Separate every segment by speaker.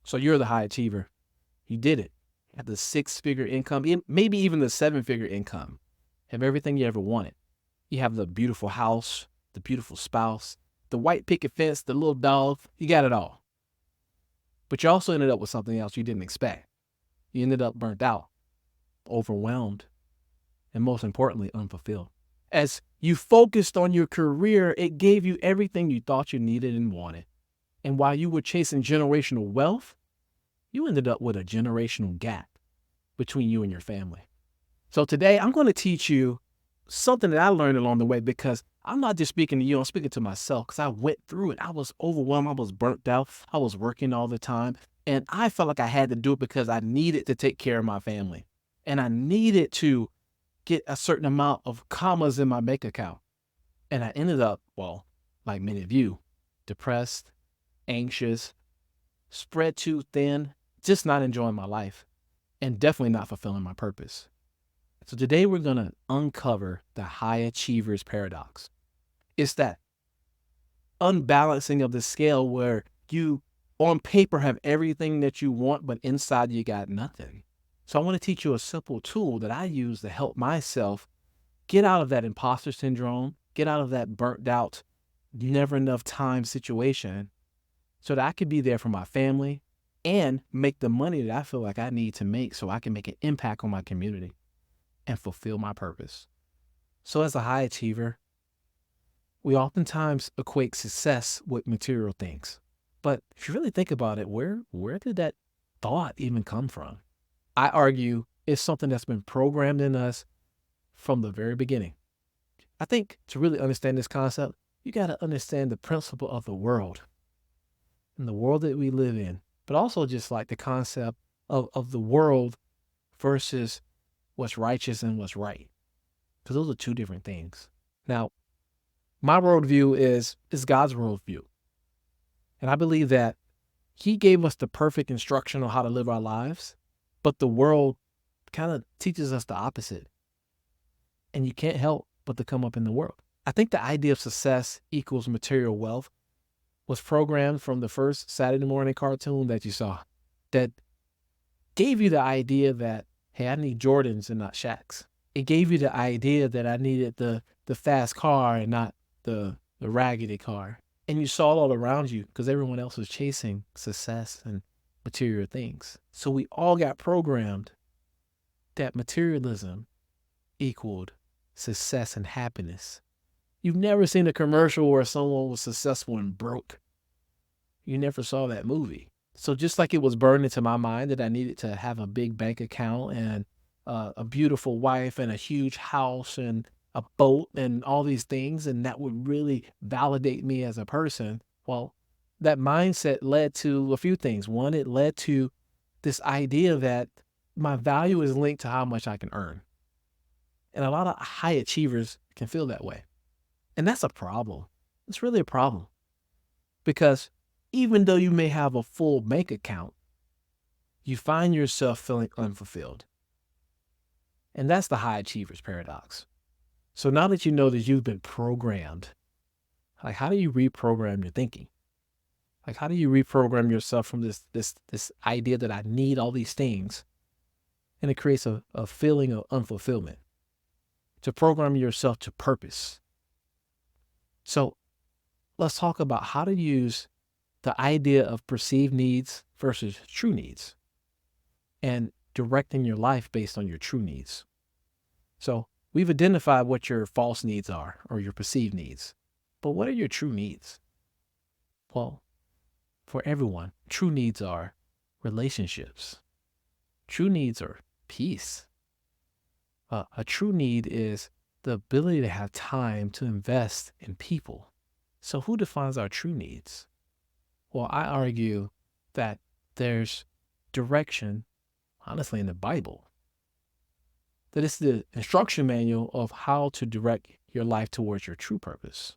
Speaker 1: So you're the high achiever. You did it. You have the 6-figure income, maybe even the 7-figure income. Have everything you ever wanted. You have the beautiful house, the beautiful spouse, the white picket fence, the little dog. You got it all. But you also ended up with something else you didn't expect. You ended up burnt out, overwhelmed, and most importantly, unfulfilled. As you focused on your career, it gave you everything you thought you needed and wanted. And while you were chasing generational wealth, you ended up with a generational gap between you and your family. So today I'm going to teach you something that I learned along the way, because I'm not just speaking to you, I'm speaking to myself, because I went through it. I was overwhelmed. I was burnt out. I was working all the time. And I felt like I had to do it because I needed to take care of my family. And I needed to get a certain amount of commas in my bank account. And I ended up, well, like many of you, depressed, anxious, spread too thin, just not enjoying my life, and definitely not fulfilling my purpose. So today we're going to uncover the high achievers paradox. It's that unbalancing of the scale where you on paper have everything that you want, but inside you got nothing. So I want to teach you a simple tool that I use to help myself get out of that imposter syndrome, get out of that burnt out, never enough time situation, so that I could be there for my family and make the money that I feel like I need to make so I can make an impact on my community and fulfill my purpose. So as a high achiever, we oftentimes equate success with material things. But if you really think about it, where did that thought even come from? I argue it's something that's been programmed in us from the very beginning. I think to really understand this concept, you got to understand the principle of the world and the world that we live in, but also just like the concept of the world versus what's righteous and what's right, because those are two different things. Now, my worldview is God's worldview. And I believe that he gave us the perfect instruction on how to live our lives, but the world kind of teaches us the opposite. And you can't help but to come up in the world. I think the idea of success equals material wealth was programmed from the first Saturday morning cartoon that you saw, that gave you the idea that, hey, I need Jordans and not Shaqs. It gave you the idea that I needed the fast car and not the raggedy car. And you saw it all around you because everyone else was chasing success and material things. So we all got programmed that materialism equaled success and happiness. You've never seen a commercial where someone was successful and broke. You never saw that movie. So just like it was burned into my mind that I needed to have a big bank account and a beautiful wife and a huge house and a boat and all these things, and that would really validate me as a person. Well, that mindset led to a few things. One, it led to this idea that my value is linked to how much I can earn. And a lot of high achievers can feel that way. And that's a problem. It's really a problem. Because even though you may have a full bank account, you find yourself feeling unfulfilled. And that's the high achievers paradox. So now that you know that you've been programmed, like how do you reprogram your thinking? Like how do you reprogram yourself from this idea that I need all these things, and it creates a feeling of unfulfillment, to program yourself to purpose. So let's talk about how to use the idea of perceived needs versus true needs and directing your life based on your true needs. So we've identified what your false needs are or your perceived needs, but what are your true needs? Well, for everyone, true needs are relationships. True needs are peace. A true need is the ability to have time to invest in people. So who defines our true needs? Well, I argue that there's direction, honestly, in the Bible. That it's the instruction manual of how to direct your life towards your true purpose,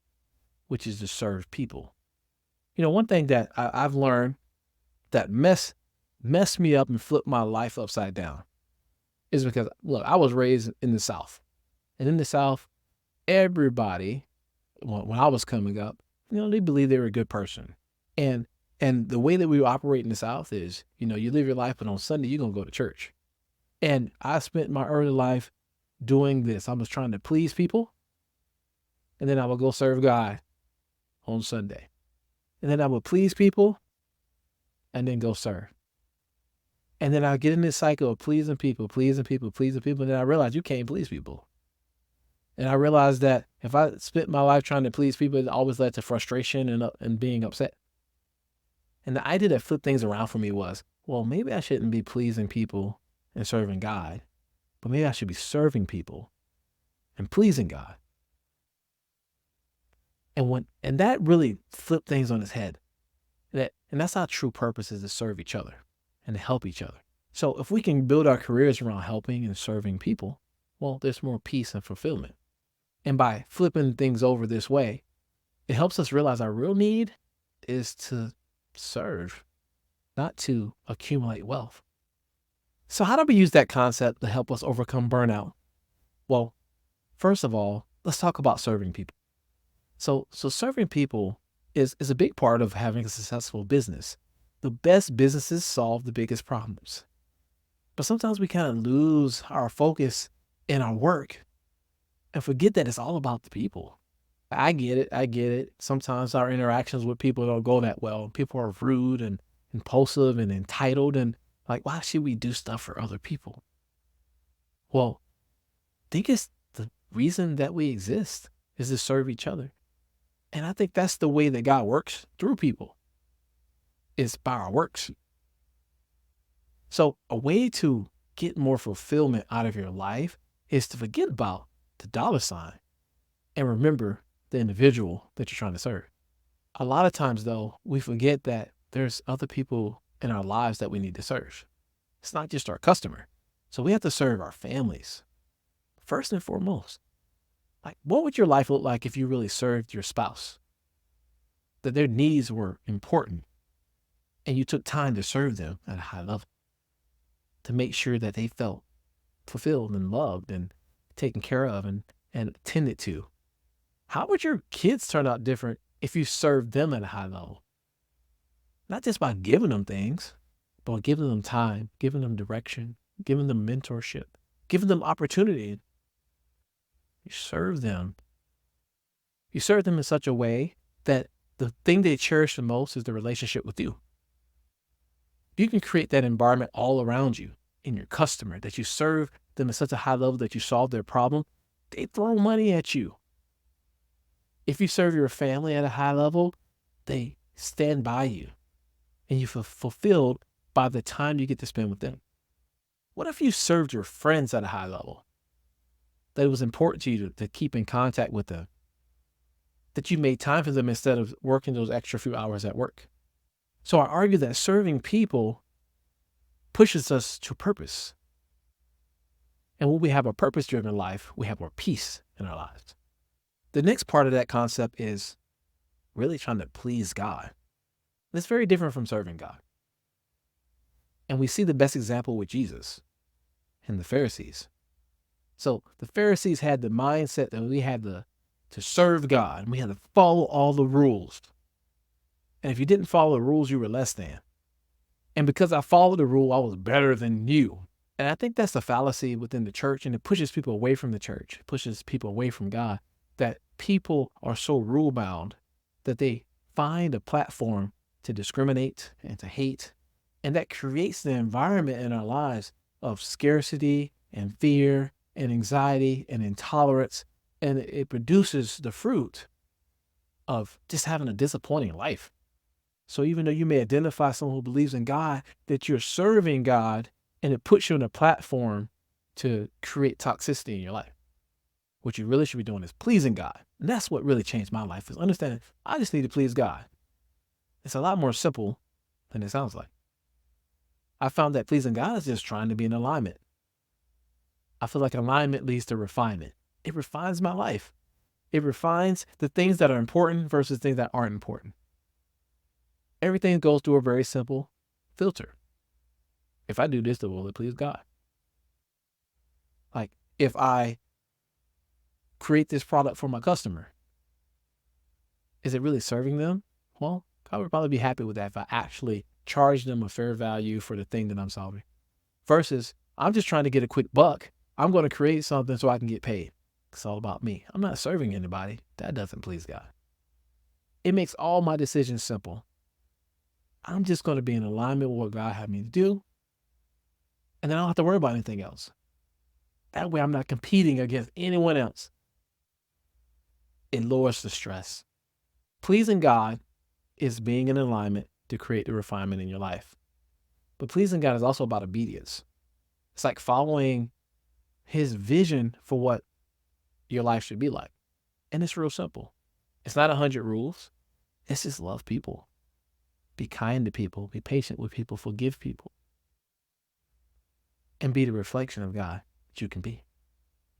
Speaker 1: which is to serve people. You know, one thing that I've learned that messed me up and flipped my life upside down is because, look, I was raised in the South. And in the South, everybody, when I was coming up, they believed they were a good person. And And the way that we operate in the South is, you live your life, but on Sunday, you're going to go to church. And I spent my early life doing this. I was trying to please people, and then I would go serve God on Sunday. And then I would please people and then go serve. And then I get in this cycle of pleasing people, pleasing people, pleasing people. And then I realized you can't please people. And I realized that if I spent my life trying to please people, it always led to frustration and being upset. And the idea that flipped things around for me was, well, maybe I shouldn't be pleasing people and serving God, but maybe I should be serving people and pleasing God. And that really flipped things on its head. And that's how true purpose is, to serve each other and to help each other. So if we can build our careers around helping and serving people, well, there's more peace and fulfillment. And by flipping things over this way, it helps us realize our real need is to serve, not to accumulate wealth. So how do we use that concept to help us overcome burnout? Well, first of all, let's talk about serving people. So serving people is a big part of having a successful business. The best businesses solve the biggest problems. But sometimes we kind of lose our focus in our work and forget that it's all about the people. I get it. Sometimes our interactions with people don't go that well. People are rude and impulsive and entitled, and like, why should we do stuff for other people? Well, I think it's the reason that we exist is to serve each other. And I think that's the way that God works through people, is by our works. So a way to get more fulfillment out of your life is to forget about the dollar sign and remember the individual that you're trying to serve. A lot of times, though, we forget that there's other people in our lives that we need to serve. It's not just our customer. So we have to serve our families first and foremost. Like, what would your life look like if you really served your spouse? That their needs were important and you took time to serve them at a high level, to make sure that they felt fulfilled and loved and taken care of and attended to. How would your kids turn out different if you served them at a high level? Not just by giving them things, but giving them time, giving them direction, giving them mentorship, giving them opportunity. You serve them. You serve them in such a way that the thing they cherish the most is the relationship with you. You can create that environment all around you in your customer, that you serve them at such a high level that you solve their problem. They throw money at you. If you serve your family at a high level, they stand by you and you feel fulfilled by the time you get to spend with them. What if you served your friends at a high level? That it was important to you to keep in contact with them, that you made time for them instead of working those extra few hours at work. So I argue that serving people pushes us to purpose. And when we have a purpose-driven life, we have more peace in our lives. The next part of that concept is really trying to please God. It's very different from serving God. And we see the best example with Jesus and the Pharisees. So the Pharisees had the mindset that we had to serve God, and we had to follow all the rules. And if you didn't follow the rules, you were less than. And because I followed the rule, I was better than you. And I think that's a fallacy within the church, and it pushes people away from the church. It pushes people away from God, that people are so rule-bound that they find a platform to discriminate and to hate. And that creates the environment in our lives of scarcity and fear and anxiety and intolerance. And it produces the fruit of just having a disappointing life. So even though you may identify someone who believes in God, that you're serving God, and it puts you on a platform to create toxicity in your life. What you really should be doing is pleasing God. And that's what really changed my life, is understanding I just need to please God. It's a lot more simple than it sounds like. I found that pleasing God is just trying to be in alignment. I feel like alignment leads to refinement. It refines my life. It refines the things that are important versus things that aren't important. Everything goes through a very simple filter. If I do this, then will it please God? Like, if I create this product for my customer, is it really serving them? Well, I would probably be happy with that if I actually charged them a fair value for the thing that I'm solving. Versus, I'm just trying to get a quick buck. I'm going to create something so I can get paid. It's all about me. I'm not serving anybody. That doesn't please God. It makes all my decisions simple. I'm just going to be in alignment with what God had me to do. And then I don't have to worry about anything else. That way I'm not competing against anyone else. It lowers the stress. Pleasing God is being in alignment to create the refinement in your life. But pleasing God is also about obedience. It's like following his vision for what your life should be like. And it's real simple. It's not 100 rules. It's just love people. Be kind to people. Be patient with people. Forgive people. And be the reflection of God that you can be.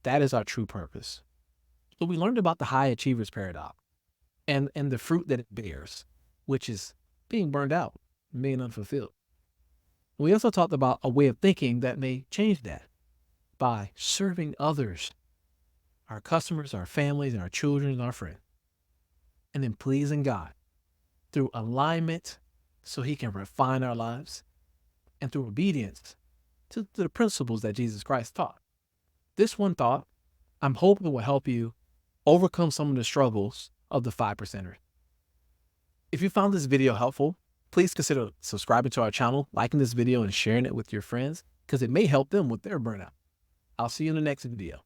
Speaker 1: That is our true purpose. So we learned about the high achievers paradox and the fruit that it bears, which is being burned out, being unfulfilled. We also talked about a way of thinking that may change that by serving others, our customers, our families, our children, and our friends. And then pleasing God through alignment so he can refine our lives, and through obedience to the principles that Jesus Christ taught. This one thought, I'm hoping will help you overcome some of the struggles of the 5%ers. If you found this video helpful, please consider subscribing to our channel, liking this video, and sharing it with your friends because it may help them with their burnout. I'll see you in the next video.